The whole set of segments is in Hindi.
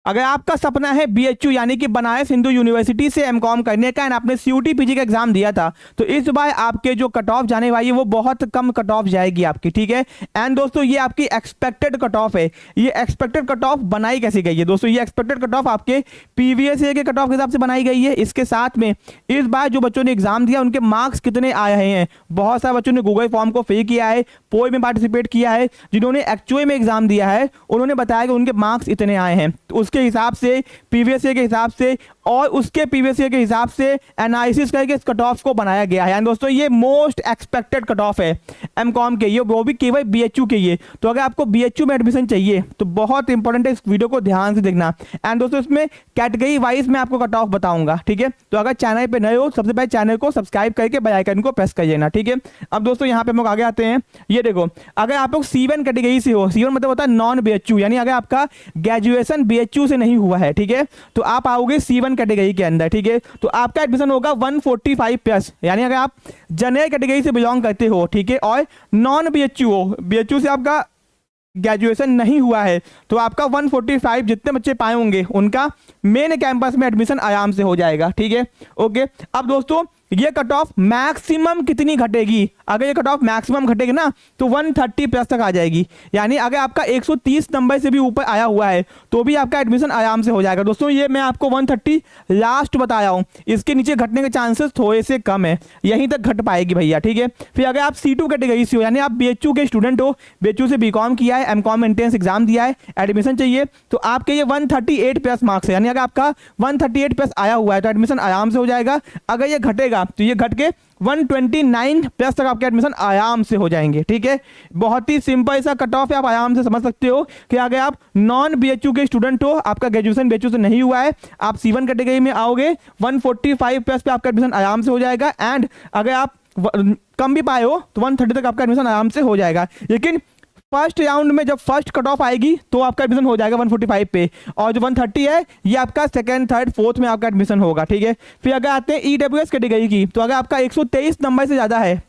अगर आपका सपना है बीएचयू यानी कि बनारस हिंदू यूनिवर्सिटी से एमकॉम करने का एंड आपने सीयूटी पीजी का एग्जाम दिया था, तो इस बार आपके जो कट ऑफ जाने वाली है वो बहुत कम कट ऑफ जाएगी आपकी, ठीक है। एंड दोस्तों ये आपकी एक्सपेक्टेड कट ऑफ है। ये एक्सपेक्टेड कट ऑफ बनाई कैसे गई है दोस्तों? ये एक्सपेक्टेड कट ऑफ आपके प्रीवियस ईयर के कट ऑफ के हिसाब से बनाई गई है। इसके साथ में इस बार जो बच्चों ने एग्जाम दिया उनके मार्क्स कितने आए हैं। बहुत सारे बच्चों ने गूगल फॉर्म को फिल किया है, पोल में पार्टिसिपेट किया है, जिन्होंने एक्चुअल में एग्जाम दिया है उन्होंने बताया कि उनके मार्क्स इतने आए हैं। तो उसके हिसाब से, प्रीवियस ईयर के हिसाब से और उसके प्रीवियस ईयर के हिसाब से एनालिसिस करके इस कट ऑफ को बनाया गया है। दोस्तों ये मोस्ट एक्सपेक्टेड कट ऑफ है एमकॉम के, ये वो भी केवल बीएचयू के लिए। तो अगर आपको बीएचयू में एडमिशन चाहिए तो बहुत इंपॉर्टेंट है, इस वीडियो को ध्यान से देखना। एंड दोस्तों इसमें कैटेगरी वाइज मैं आपको कट ऑफ बताऊंगा, ठीक है। तो अगर चैनल पे नए हो सबसे पहले चैनल को सब्सक्राइब करके बेल आइकन को प्रेस कर लेना, ठीक है। अब दोस्तों यहाँ पे हम लोग आगे आते हैं। ये देखो, अगर आप लोग C1 कैटेगरी से हो, C1 मतलब होता है नॉन बीएचयू, यानी अगर आपका ग्रेजुएशन बीएचयू से नहीं हुआ है, ठीक है, तो आप आओगे C1 कैटेगरी के अंदर, ठीक है। तो आपका एडमिशन होगा 145 प्लस, यानी अगर आप जनरल कैटेगरी से बिलोंग करते हो, ठीक है, और नॉन बीएचयू हो, बीएचयू से आपका ग्रेजुएशन नहीं हुआ है, तो आपका 145 जितने बच्चे पाए होंगे उनका मेन कैंपस में एडमिशन आराम से हो जाएगा, ठीक है। ओके, अब दोस्तों ये कट ऑफ मैक्सिमम कितनी घटेगी? अगर ये कट ऑफ मैक्सिमम घटेगी ना तो 130 प्लस तक आ जाएगी। यानी अगर आपका 130 नंबर से भी ऊपर आया हुआ है तो भी आपका एडमिशन आराम से हो जाएगा। दोस्तों ये मैं आपको 130 लास्ट बताया हूँ, इसके नीचे घटने के चांसेस थोड़े से कम है, यहीं तक घट पाएगी भैया, ठीक है। फिर अगर आप C2 कैटेगरी से हो, यानी आप बीएचयू के स्टूडेंट हो, बीएचयू से बीकॉम किया है, एमकॉम एंट्रेंस एग्जाम दिया है, एडमिशन चाहिए, तो आपके ये 138 प्लस मार्क्स है, यानी अगर आपका 138 प्लस आया हुआ है तो एडमिशन आराम से हो जाएगा। अगर ये घटेगा तो ये घट के 129 प्लस तक आपके एडमिशन आराम से हो जाएंगे, ठीक है। बहुत ही सिंपल सा कट ऑफ है, आप आराम से समझ सकते हो कि अगर आप नॉन बीएचयू के स्टूडेंट हो, आपका ग्रेजुएशन बीएचयू से नहीं हुआ है, आप C1 कैटेगरी में आओगे 145 प्लस पे आपका एडमिशन आराम से हो जाएगा। एंड अगर आप कम भी पाए हो तो 130 तक आपका एडमिशन आराम से हो जाएगा। लेकिन फर्स्ट राउंड में जब फर्स्ट कट ऑफ आएगी तो आपका एडमिशन हो जाएगा 145 पे, और जो 130 है ये आपका सेकंड, थर्ड, फोर्थ में आपका एडमिशन होगा, ठीक है। फिर अगर आते हैं ईडब्ल्यूएस कैटेगरी की, तो अगर आपका 123 नंबर से ज़्यादा है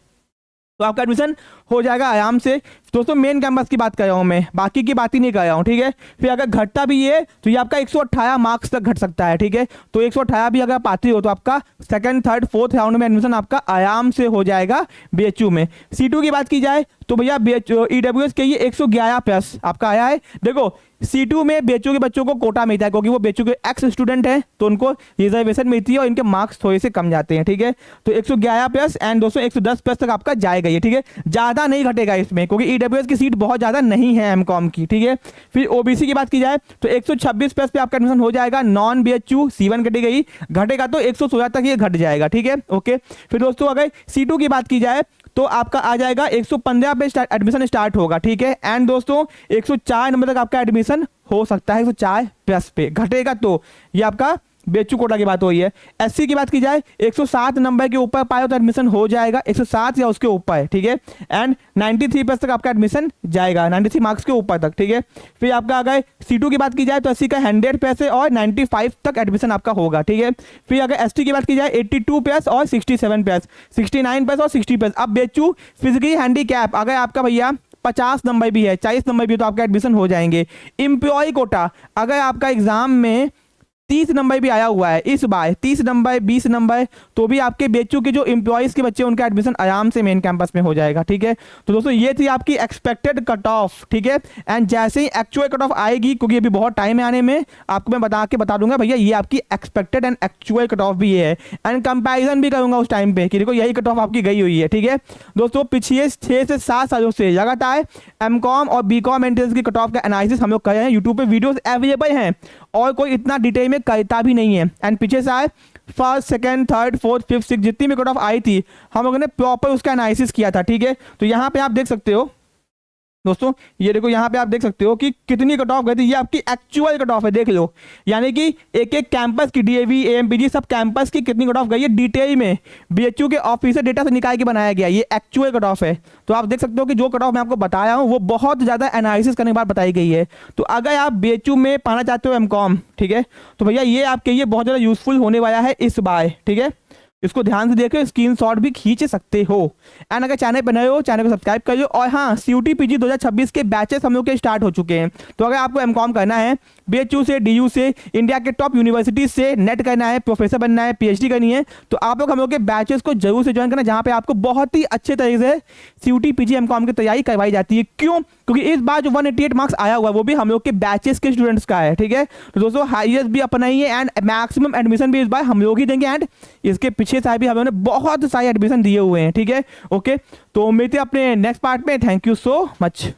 तो आपका एडमिशन हो जाएगा आराम से। दोस्तों मेन कैंपस की बात कर रहा हूँ मैं, बाकी की बात ही नहीं कर रहा हूँ, ठीक है। फिर अगर घटता भी है तो ये आपका 118 मार्क्स तक घट सकता है, ठीक है। तो 118 भी अगर आप पाते हो तो आपका सेकंड, थर्ड, फोर्थ राउंड में एडमिशन आपका आराम से हो जाएगा बीएचयू में। C2 की बात की जाए तो भैया ईडब्ल्यूएस के ये 111 प्लस आपका आया है। देखो C2 में बीएचयू के बच्चों को कोटा मिलता है क्योंकि वो बीएचयू के एक्स स्टूडेंट हैं, तो उनको रिजर्वेशन मिलती है और इनके मार्क्स थोड़े से कम जाते हैं, ठीक है। तो 111 प्लस एंड दोस्तों 110 प्लस तक आपका जाएगा ये, ठीक है। ज़्यादा नहीं घटेगा इसमें क्योंकि ईडब्ल्यूएस की सीट बहुत ज़्यादा नहीं है एमकॉम की, ठीक है। फिर ओबीसी की बात की जाए तो 126 प्लस पे आपका एडमिशन हो जाएगा नॉन बीएचयू, C1 कैटेगरी, घटेगा तो 116 तक ये घट जाएगा, ठीक है। ओके, फिर दोस्तों अगर C2 की बात की जाए तो आपका आ जाएगा 115 पे एडमिशन स्टार्ट होगा, ठीक है। एंड दोस्तों 104 नंबर तक आपका एडमिशन हो सकता है 104 प्लस पे, घटेगा तो ये आपका बीएचयू कोटा की बात हो रही है। एससी की बात की जाए 107 नंबर के ऊपर पाए तो एडमिशन हो जाएगा, 107 या उसके ऊपर, ठीक है। एंड 93 प्लस तक आपका एडमिशन जाएगा, 93 मार्क्स के ऊपर तक, ठीक है। फिर आपका अगर C2 की बात की जाए तो एससी का 100 प्लस है और 95 तक एडमिशन आपका होगा, ठीक है। फिर अगर एसटी की बात की जाए 82 प्लस और 67 प्लस, 69 प्लस और 60 प्लस। अब बीएचयू फिजिकली हैंडीकैप अगर आपका भैया 50 नंबर भी है, 40 नंबर भी है तो आपका एडमिशन हो जाएंगे। एम्प्लॉय कोटा अगर आपका एग्जाम में 30 नंबर भी आया हुआ है इस बार, 30 नंबर, 20 नंबर, तो भी आपके बीएचयू के जो एम्प्लॉयज के बच्चे उनका एडमिशन आराम से मेन कैंपस में हो जाएगा, ठीक है। तो दोस्तों ये थी आपकी एक्सपेक्टेड कट ऑफ, ठीक है। एंड जैसे ही एक्चुअल कट ऑफ आएगी, क्योंकि अभी बहुत टाइम है आने में, आपको मैं बता दूंगा भैया ये आपकी expected and actual cut off भी है, एंड कंपेरिजन भी करूंगा उस टाइम पे कि देखो यही कट ऑफ आपकी गई हुई है, ठीक है। दोस्तों पिछले 6 से 7 सालों से लगातार एमकॉम और बीकॉम एंट्रेंस की कट ऑफ का एनालिसिस हम लोग कर रहे हैं, यूट्यूब पे वीडियोस अवेलेबल हैं और कोई इतना डिटेल में करता भी नहीं है। एंड पीछे से आए first, second, third, fourth, fifth, six जितनी भी कट ऑफ आई थी हम लोगों ने प्रॉपर उसका एनालिसिस किया था, ठीक है। तो यहाँ पे आप देख सकते हो दोस्तों, ये देखो यहाँ पे आप देख सकते हो कि कितनी कट ऑफ गई थी, ये आपकी एक्चुअल कट ऑफ है, देख लो। यानी कि एक एक कैंपस की डीएवी, एएमपीजी सब कैंपस की कितनी कट ऑफ गई है डिटेल में बीएचयू के ऑफिसर डेटा से निकाल के बनाया गया, ये एक्चुअल कट ऑफ है। तो आप देख सकते हो कि जो कट ऑफ मैं आपको बताया हूँ वो बहुत ज़्यादा एनालिसिस करने के बाद बताई गई है। तो अगर आप बीएचयू में पाना चाहते हो एमकॉम, ठीक है, तो भैया ये आपके लिए बहुत ज़्यादा यूजफुल होने वाला है इस बार, ठीक है। इसको ध्यान से देखो, स्क्रीनशॉट भी खींच सकते हो। एंड अगर चैनल पर नए हो चैनल को सब्सक्राइब करियो। और हाँ, CUT PG 2026 के बैचेस हम लोग के स्टार्ट हो चुके हैं। तो अगर आपको एमकॉम करना है, BHU से, DU से, इंडिया के टॉप यूनिवर्सिटी से नेट करना है, प्रोफेसर बनना है, PhD करनी है, तो आप लोग हम लोग के बैचेस को जरूर से ज्वाइन करना, जहाँ पे आपको बहुत ही अच्छे तरीके से CUT PG एमकॉम की तैयारी करवाई जाती है। क्यों? क्योंकि इस बार जो 188 मार्क्स आया हुआ है वो भी हम लोग के बैचेस के स्टूडेंट्स का है। ठीक है, तो दोस्तों हाईएस्ट भी अपना ही है एंड मैक्सिमम एडमिशन भी इस बार हम लोग ही देंगे। एंड इसके पीछे साहब भी हमने बहुत सारे एडमिशन दिए हुए हैं। ठीक है, ओके, तो मिलते हैं अपने नेक्स्ट पार्ट में। Thank you so much.